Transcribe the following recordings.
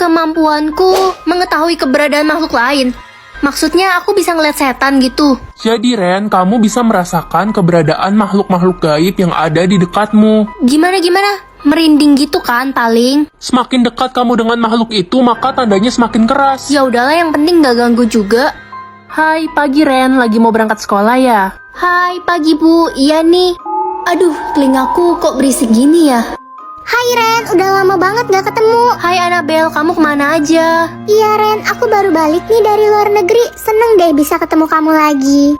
Kemampuanku mengetahui keberadaan makhluk lain. Maksudnya aku bisa ngeliat setan gitu. Jadi Ren, kamu bisa merasakan keberadaan makhluk-makhluk gaib yang ada di dekatmu. Gimana? Merinding gitu kan paling. Semakin dekat kamu dengan makhluk itu, maka tandanya semakin keras. Ya udahlah, yang penting gak ganggu juga. Hai, pagi Ren, lagi mau berangkat sekolah ya? Hai, pagi Bu, iya nih. Aduh, telingaku kok berisik gini ya? Hai Ren, udah lama banget gak ketemu. Hai Annabelle, kamu kemana aja? Iya Ren, aku baru balik nih dari luar negeri. Seneng deh bisa ketemu kamu lagi.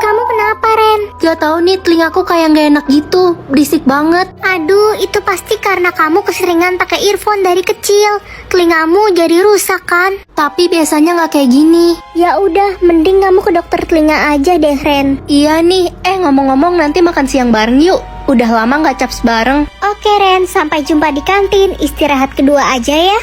Kamu kenapa Ren? Gak tau nih, telingaku kayak gak enak gitu. Berisik banget. Aduh, itu pasti karena kamu keseringan pakai earphone dari kecil. Telingamu jadi rusak kan? Tapi biasanya gak kayak gini. Ya udah, mending kamu ke dokter telinga aja deh Ren. Iya nih, ngomong-ngomong nanti makan siang bareng yuk. Udah lama gak caps bareng. Oke Ren, sampai jumpa di kantin. Istirahat kedua aja ya.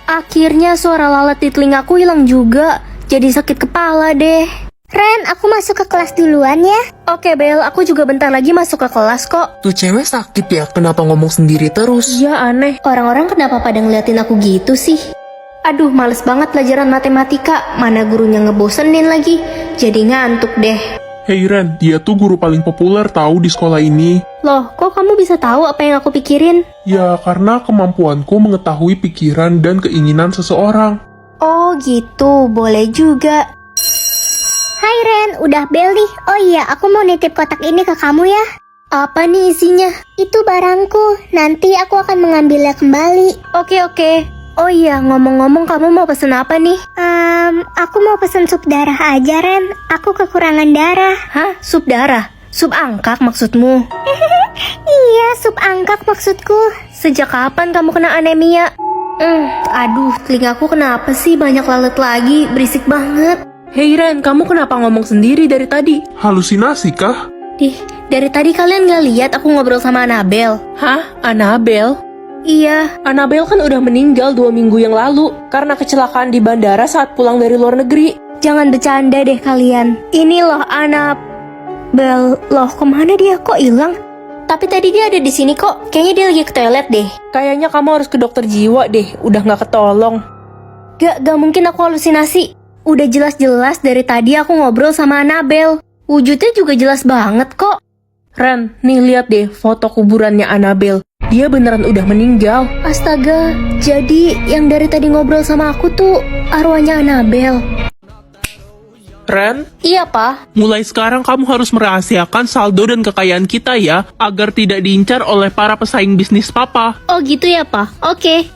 Akhirnya suara lalat di telingaku hilang juga. Jadi sakit kepala deh. Ren, aku masuk ke kelas duluan ya. Oke Bel, aku juga bentar lagi masuk ke kelas kok. Tuh cewek sakit ya, kenapa ngomong sendiri terus? Iya aneh, orang-orang kenapa pada ngeliatin aku gitu sih? Aduh, males banget pelajaran matematika. Mana gurunya ngebosenin lagi. Jadi ngantuk deh. Hey Ren, dia tuh guru paling populer tahu di sekolah ini. Loh, kok kamu bisa tahu apa yang aku pikirin? Ya, karena kemampuanku mengetahui pikiran dan keinginan seseorang. Oh gitu, boleh juga. Hai Ren, udah bel nih. Oh iya, aku mau nitip kotak ini ke kamu ya. Apa nih isinya? Itu barangku, nanti aku akan mengambilnya kembali. Oke. Oh iya, ngomong-ngomong kamu mau pesen apa nih? Aku mau pesen sup darah aja Ren. Aku kekurangan darah. Hah? Sup darah? Sup angkak maksudmu? Iya, sup angkak maksudku. Sejak kapan kamu kena anemia? Aduh, telingaku kenapa sih banyak lalat lagi? Berisik banget. Hei Ren, kamu kenapa ngomong sendiri dari tadi? Halusinasi kah? Dari tadi kalian gak lihat aku ngobrol sama Annabelle? Hah? Annabelle? Iya. Annabelle kan udah meninggal 2 minggu yang lalu karena kecelakaan di bandara saat pulang dari luar negeri. Jangan bercanda deh kalian. Ini loh Annabelle. Loh, kemana dia? Kok hilang? Tapi tadi dia ada di sini kok. Kayaknya dia lagi ke toilet deh. Kayaknya kamu harus ke dokter jiwa deh, udah gak ketolong. Gak mungkin aku halusinasi. Udah jelas-jelas dari tadi aku ngobrol sama Annabelle. Wujudnya juga jelas banget kok. Ren, nih lihat deh foto kuburannya Annabelle. Dia beneran udah meninggal. Astaga, jadi yang dari tadi ngobrol sama aku tuh arwahnya Annabelle. Ren, Iya, Pak. mulai sekarang kamu harus merahasiakan saldo dan kekayaan kita ya, agar tidak diincar oleh para pesaing bisnis papa. Oh gitu ya, Pak. Oke.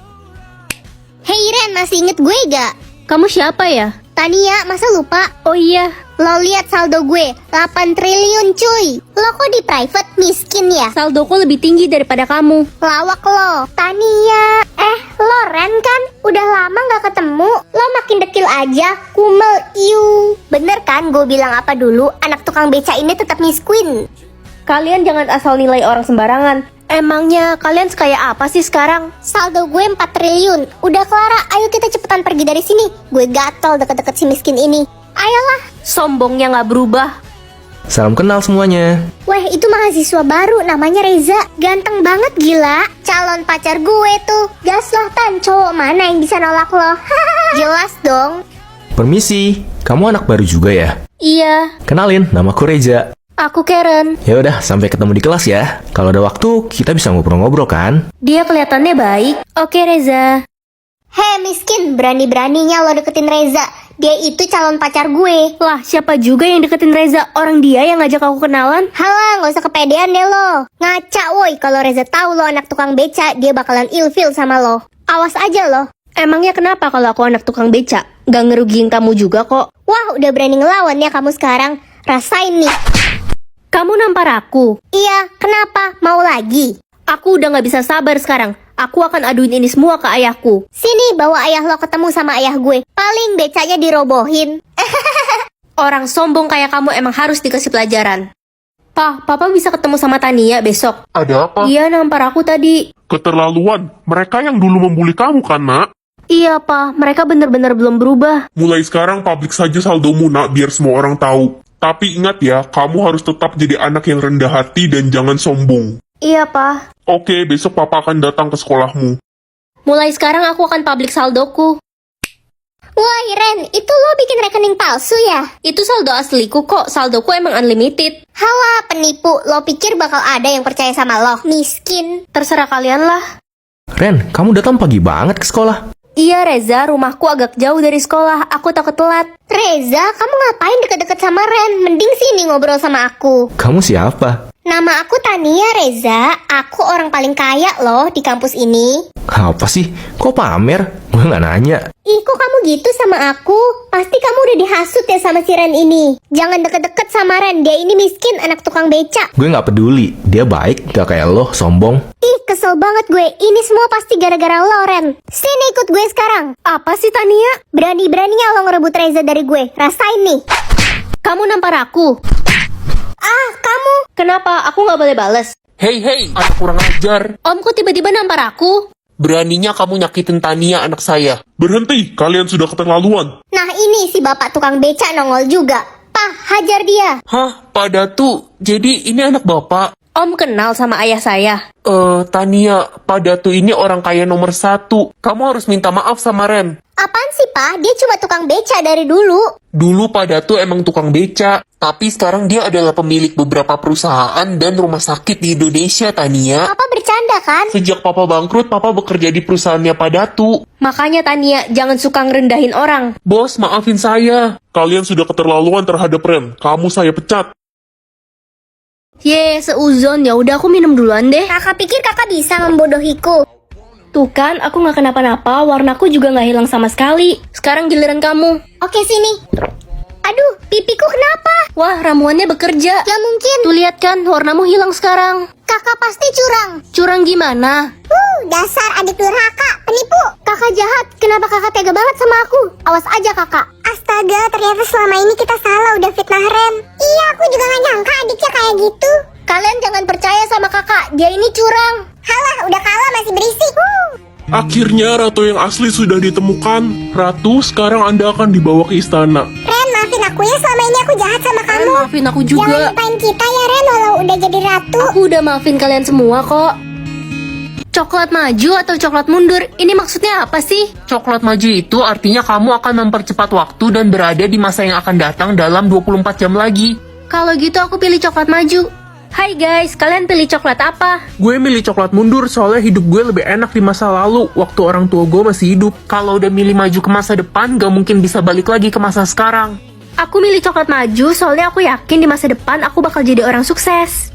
Hey Ren, masih inget gue gak? Kamu siapa ya? Tania, masa lupa? Oh iya. Lo lihat saldo gue, 8 triliun cuy. Lo kok di private miskin ya? Saldoku lebih tinggi daripada kamu. Lawak lo. Tania. Lo Ren kan? Udah lama gak ketemu. Lo makin dekil aja. Kumel iu. Bener kan gue bilang apa dulu? Anak tukang beca ini tetap miskin. Kalian jangan asal nilai orang sembarangan. Emangnya kalian sekaya apa sih sekarang? Saldo gue 4 triliun. Udah Clara, ayo kita cepetan pergi dari sini. Gue gatel deket-deket si miskin ini. Ayolah. Sombongnya nggak berubah. Salam kenal semuanya. Weh, itu mahasiswa baru, namanya Reza. Ganteng banget gila. Calon pacar gue tuh. Gas loh Tan, cowok mana yang bisa nolak lo? Jelas dong. Permisi, kamu anak baru juga ya? Iya, Kenalin, namaku Reza. aku Karen. Ya udah, sampai ketemu di kelas ya. Kalau ada waktu, kita bisa ngobrol-ngobrol kan? Dia kelihatannya baik. Oke, Reza. Hei miskin, berani-beraninya lo deketin Reza. Dia itu calon pacar gue. Lah, siapa juga yang deketin Reza? Orang dia yang ngajak aku kenalan. Halah, gak usah kepedean deh lo. Ngaca woi, kalau Reza tahu lo anak tukang beca, dia bakalan ilfil sama lo. Awas aja lo. Emangnya kenapa kalau aku anak tukang beca? Gak ngerugiin kamu juga kok. Wah, udah berani ngelawan ya kamu sekarang. Rasain nih. Kamu nampar aku. Iya, kenapa? Mau lagi? Aku udah gak bisa sabar sekarang. Aku akan aduin ini semua ke ayahku. Sini, bawa ayah lo ketemu sama ayah gue. Paling becanya dirobohin. Orang sombong kayak kamu emang harus dikasih pelajaran. Papa bisa ketemu sama Tania besok. Ada apa? Iya, nampar aku tadi. Keterlaluan. Mereka yang dulu membuli kamu kan, nak? Iya, mereka bener-bener belum berubah. Mulai sekarang publik saja saldomu, nak, biar semua orang tahu. Tapi ingat ya, kamu harus tetap jadi anak yang rendah hati dan jangan sombong. Iya, Pa. Oke, besok papa akan datang ke sekolahmu. Mulai sekarang aku akan publik saldoku. Wah, Ren, itu lo bikin rekening palsu ya? Itu saldo asliku kok, saldoku emang unlimited. Halah, penipu. Lo pikir bakal ada yang percaya sama lo? Miskin. Terserah kalian lah. Ren, kamu datang pagi banget ke sekolah. Iya Reza, rumahku agak jauh dari sekolah, aku takut telat. Reza, kamu ngapain deket-deket sama Ren? Mending sini ngobrol sama aku. Kamu siapa? Nama aku Tania, Reza. Aku orang paling kaya loh di kampus ini. Apa sih? Kok pamer? Gue nggak nanya. Ih, kok kamu gitu sama aku? Pasti kamu udah dihasut ya sama si Ren ini. Jangan deket-deket sama Ren, dia ini miskin, anak tukang beca. Gue nggak peduli. Dia baik, gak kayak lo, sombong. Ih, kesel banget gue. Ini semua pasti gara-gara lo, Ren. Sini ikut gue sekarang. Apa sih Tania? Berani-beraninya lo ngerebut Reza dari gue. Rasain nih. Kamu nampar aku. Ah, kamu. Kenapa? Aku nggak boleh bales. Hei, anak kurang ajar. Om kok tiba-tiba nampar aku? Beraninya kamu nyakitin Tania, anak saya. Berhenti, kalian sudah keterlaluan. Nah ini si bapak tukang beca nongol juga. Pah, hajar dia. Hah, Pak Datu, jadi ini anak bapak? Om kenal sama ayah saya. Tania, Pak Datu ini orang kaya nomor 1. Kamu harus minta maaf sama Ren. Apaan sih, Pak? Dia cuma tukang beca dari dulu. Dulu Pak Datu emang tukang beca, tapi sekarang dia adalah pemilik beberapa perusahaan dan rumah sakit di Indonesia, Tania. Papa bercanda kan? Sejak Papa bangkrut, Papa bekerja di perusahaannya Pak Datu. Makanya Tania, jangan suka ngerendahin orang. Bos, maafin saya. Kalian sudah keterlaluan terhadap Ren. Kamu saya pecat. Ye, seuzon. Ya udah aku minum duluan deh. Kakak pikir kakak bisa membodohiku. Tuh kan, aku nggak kenapa-napa, warnaku juga nggak hilang sama sekali. Sekarang giliran kamu. Oke, sini. Aduh, pipiku kenapa? Wah, ramuannya bekerja. Gak mungkin. Tuh lihat kan, warnamu hilang sekarang. Kakak pasti curang. Curang gimana? Dasar adik durhaka, penipu. Kakak jahat, kenapa kakak tega banget sama aku? Awas aja kakak. Astaga, ternyata selama ini kita salah udah fitnah Ren. Iya, aku juga gak nyangka adiknya kayak gitu. Kalian jangan percaya sama kakak, dia ini curang. Halah, udah kalah masih berisik. Akhirnya ratu yang asli sudah ditemukan. Ratu, sekarang Anda akan dibawa ke istana. Ren, maafin aku ya, selama ini aku jahat sama kamu. Maafin aku Jangan juga. lupain kita ya Ren, walau udah jadi ratu. Aku udah maafin kalian semua kok. Coklat maju atau coklat mundur? Ini maksudnya apa sih? Coklat maju itu artinya kamu akan mempercepat waktu dan berada di masa yang akan datang dalam 24 jam lagi. Kalau gitu aku pilih coklat maju. Hai guys, kalian pilih coklat apa? Gue milih coklat mundur soalnya hidup gue lebih enak di masa lalu waktu orang tua gue masih hidup. Kalau udah milih maju ke masa depan, gak mungkin bisa balik lagi ke masa sekarang. Aku milih coklat maju soalnya aku yakin di masa depan aku bakal jadi orang sukses.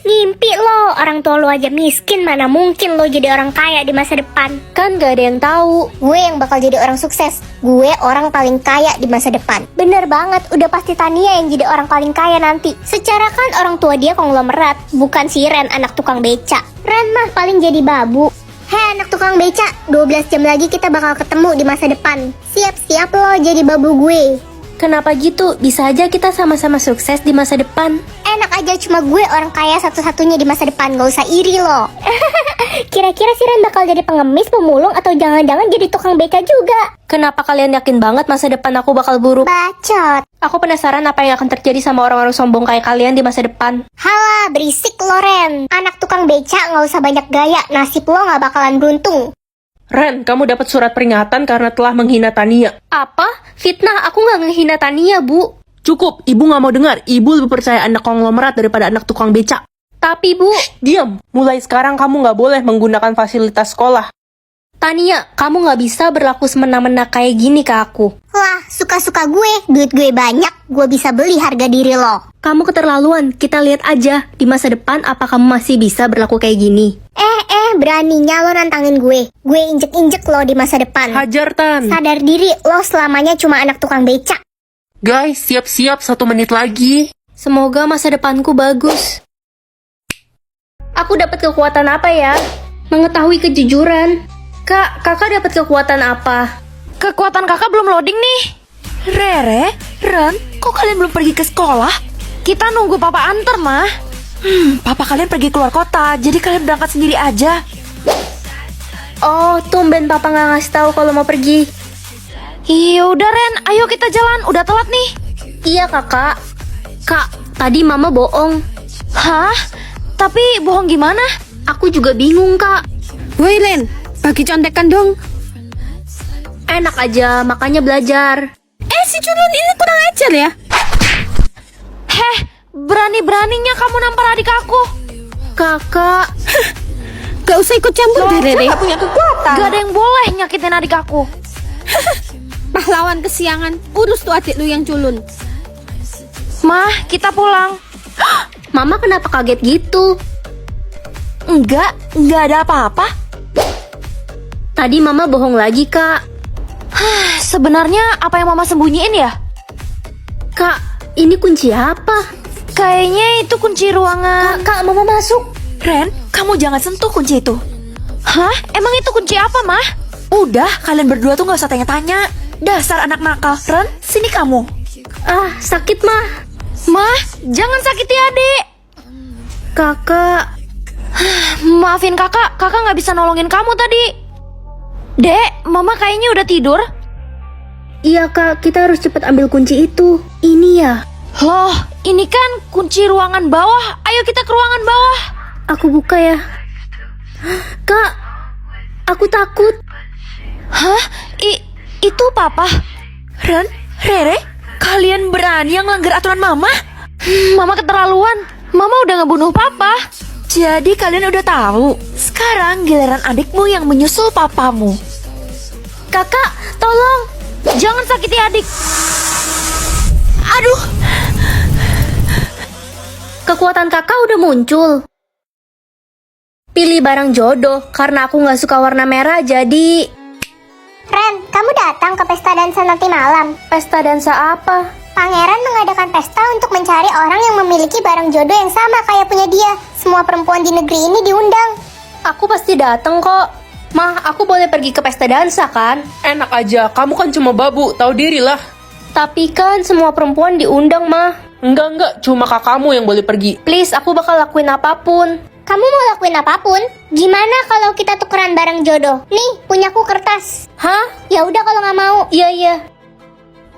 Ngimpi lo, orang tua lo aja miskin, mana mungkin lo jadi orang kaya di masa depan. Kan gak ada yang tahu. Gue yang bakal jadi orang sukses. Gue orang paling kaya di masa depan. Bener banget, udah pasti Tania yang jadi orang paling kaya nanti. Secara kan orang tua dia konglomerat, bukan si Ren anak tukang beca. Ren mah paling jadi babu. Hei anak tukang beca, 12 jam lagi kita bakal ketemu di masa depan. Siap-siap lo jadi babu gue. Kenapa gitu? Bisa aja kita sama-sama sukses di masa depan. Enak aja, cuma gue orang kaya satu-satunya di masa depan, gak usah iri lo. Kira-kira si Ren bakal jadi pengemis, pemulung, atau jangan-jangan jadi tukang beca juga? Kenapa kalian yakin banget masa depan aku bakal buruk? Bacot. Aku penasaran apa yang akan terjadi sama orang-orang sombong kayak kalian di masa depan. Halah, berisik lo Ren. Anak tukang beca gak usah banyak gaya, nasib lo gak bakalan beruntung. Ren, kamu dapat surat peringatan karena telah menghina Tania. Apa? Fitnah, aku nggak ngehina Tania, Bu. Cukup, ibu nggak mau dengar. Ibu lebih percaya anak konglomerat daripada anak tukang beca. Tapi Bu, Diam, mulai sekarang kamu nggak boleh menggunakan fasilitas sekolah. Tania, kamu nggak bisa berlaku semena-mena kayak gini ke aku. Wah, suka-suka gue, duit gue banyak, gue bisa beli harga diri lo. Kamu keterlaluan, kita lihat aja di masa depan apa kamu masih bisa berlaku kayak gini. Beraninya lo nantangin gue. Gue injek-injek lo di masa depan. Hajar, Tan. Sadar diri, lo selamanya cuma anak tukang beca. Guys, siap-siap 1 menit lagi. Semoga masa depanku bagus. Aku dapat kekuatan apa ya? Mengetahui kejujuran. Kakak dapat kekuatan apa? Kekuatan kakak belum loading nih. Rere, Ren, kok kalian belum pergi ke sekolah? Kita nunggu papa antar, mah. Papa kalian pergi keluar kota, jadi kalian berangkat sendiri aja. Oh, tumben papa nggak ngasih tahu kalau mau pergi. Iya udah Ren, ayo kita jalan, udah telat nih. Iya kakak. Kak, tadi mama bohong. Hah? Tapi bohong gimana? Aku juga bingung kak. Woi Len, bagi contekan dong. Enak aja, makanya belajar. Si culun ini kurang ajar ya. Heh, berani-beraninya kamu nampar adik aku. Kakak, Gak usah ikut campur deh, Rere. Gak ada yang boleh nyakitin adik aku. Pahlawan kesiangan, urus tuh adik lu yang culun. Mah, kita pulang. Mama kenapa kaget gitu? Enggak ada apa-apa. Tadi Mama bohong lagi, Kak. Sebenarnya apa yang Mama sembunyiin ya? Kak, ini kunci apa? Kayaknya itu kunci ruangan. Kak, Mama masuk. Ren, kamu jangan sentuh kunci itu. Hah? Emang itu kunci apa, Mah? Udah, kalian berdua tuh gak usah tanya-tanya. Dasar anak nakal. Ren, sini kamu. Ah, sakit, Mah. Mah, jangan sakiti adik. Kakak, Maafin kakak gak bisa nolongin kamu tadi. Dek, Mama kayaknya udah tidur. iya Kak, kita harus cepat ambil kunci itu. Ini ya. Loh, ini kan kunci ruangan bawah. Ayo kita ke ruangan bawah. Aku buka ya. Kak, aku takut. Hah? Itu Papa? Ren, Rere, kalian berani yang melanggar aturan Mama? Mama keterlaluan. Mama udah ngebunuh Papa. Jadi kalian udah tahu. Sekarang giliran adikmu yang menyusul papamu. Kakak, tolong. Jangan sakiti adik. Aduh. Kekuatan kakak udah muncul. Pilih barang jodoh, karena aku gak suka warna merah jadi... Ren, kamu datang ke pesta dansa nanti malam. Pesta dansa apa? Pangeran mengadakan pesta untuk mencari orang yang memiliki barang jodoh yang sama kayak punya dia. Semua perempuan di negeri ini diundang. Aku pasti dateng kok. Mah, aku boleh pergi ke pesta dansa kan? Enak aja, kamu kan cuma babu, tahu diri lah. Tapi kan semua perempuan diundang, Mah. Enggak, cuma kakakmu yang boleh pergi. Please, aku bakal lakuin apapun. Kamu mau lakuin apapun? Gimana kalau kita tukeran barang jodoh? Nih, punyaku kertas. Hah? Ya udah kalau nggak mau. Iya.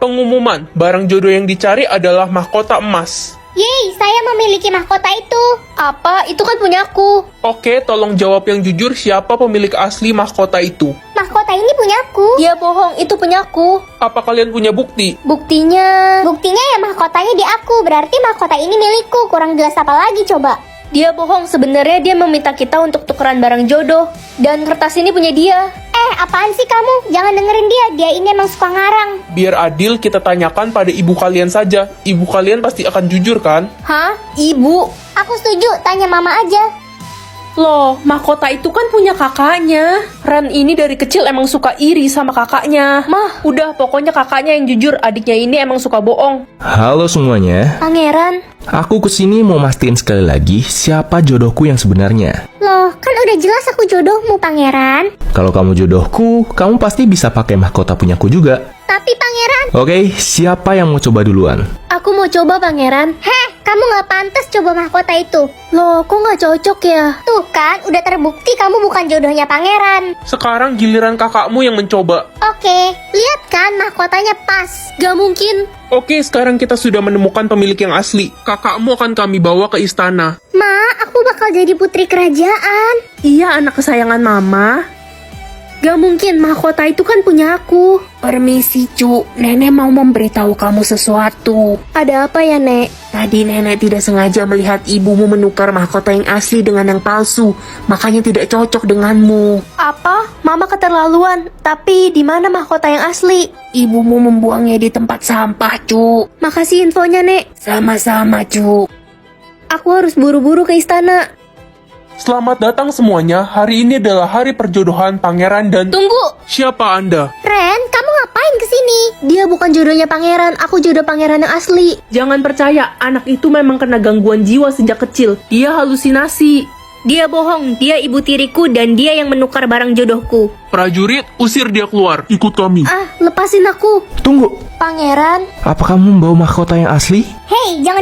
Pengumuman, barang jodoh yang dicari adalah mahkota emas. Yeay, saya memiliki mahkota itu. Apa? Itu kan punyaku. Oke, tolong jawab yang jujur siapa pemilik asli mahkota itu. Mahkota ini punyaku. Dia bohong, itu punyaku. Apa kalian punya bukti? Buktinya... Buktinya ya mahkotanya di aku. Berarti mahkota ini milikku. Kurang jelas apa lagi coba? Dia bohong, sebenarnya dia meminta kita untuk tukeran barang jodoh. Dan kertas ini punya dia. Apaan sih kamu? Jangan dengerin dia. Dia ini emang suka ngarang. Biar adil, kita tanyakan pada ibu kalian saja. Ibu kalian pasti akan jujur kan? Hah? Ibu? Aku setuju. Tanya mama aja. Loh, mahkota itu kan punya kakaknya. Ren ini dari kecil emang suka iri sama kakaknya. Mah, udah pokoknya kakaknya yang jujur, adiknya ini emang suka bohong. Halo semuanya, Pangeran? aku kesini mau mastiin sekali lagi siapa jodohku yang sebenarnya. Loh, kan udah jelas aku jodohmu, Pangeran. Kalau kamu jodohku, kamu pasti bisa pakai mahkota punyaku juga. Tapi Pangeran... Oke, siapa yang mau coba duluan? Aku mau coba, Pangeran. Heh, kamu gak pantas coba mahkota itu. Loh, kok gak cocok ya? Tuh kan, udah terbukti kamu bukan jodohnya Pangeran. Sekarang giliran kakakmu yang mencoba. Oke, lihat kan mahkotanya pas. Gak mungkin. Oke, sekarang kita sudah menemukan pemilik yang asli. Kakakmu akan kami bawa ke istana. Ma, aku bakal jadi putri kerajaan. Iya, anak kesayangan Mama. Gak mungkin, mahkota itu kan punya aku. Permisi, Cu. Nenek mau memberitahu kamu sesuatu. Ada apa ya, Nek? Tadi nenek tidak sengaja melihat ibumu menukar mahkota yang asli dengan yang palsu. Makanya tidak cocok denganmu. Apa? Mama keterlaluan. Tapi di mana mahkota yang asli? Ibumu membuangnya di tempat sampah, Cu. Makasih infonya, Nek. Sama-sama, Cu. Aku harus buru-buru ke istana. Selamat datang semuanya. Hari ini adalah hari perjodohan Pangeran dan... Tunggu! Siapa Anda? Ren, kamu ngapain kesini? Dia bukan jodohnya Pangeran, aku jodoh Pangeran yang asli. Jangan percaya, anak itu memang kena gangguan jiwa sejak kecil. Dia halusinasi. Dia bohong, dia ibu tiriku dan dia yang menukar barang jodohku. Prajurit, usir dia keluar. Ikut kami. Ah, lepasin aku. Tunggu, Pangeran, apa kamu membawa mahkota yang asli? Hei, jangan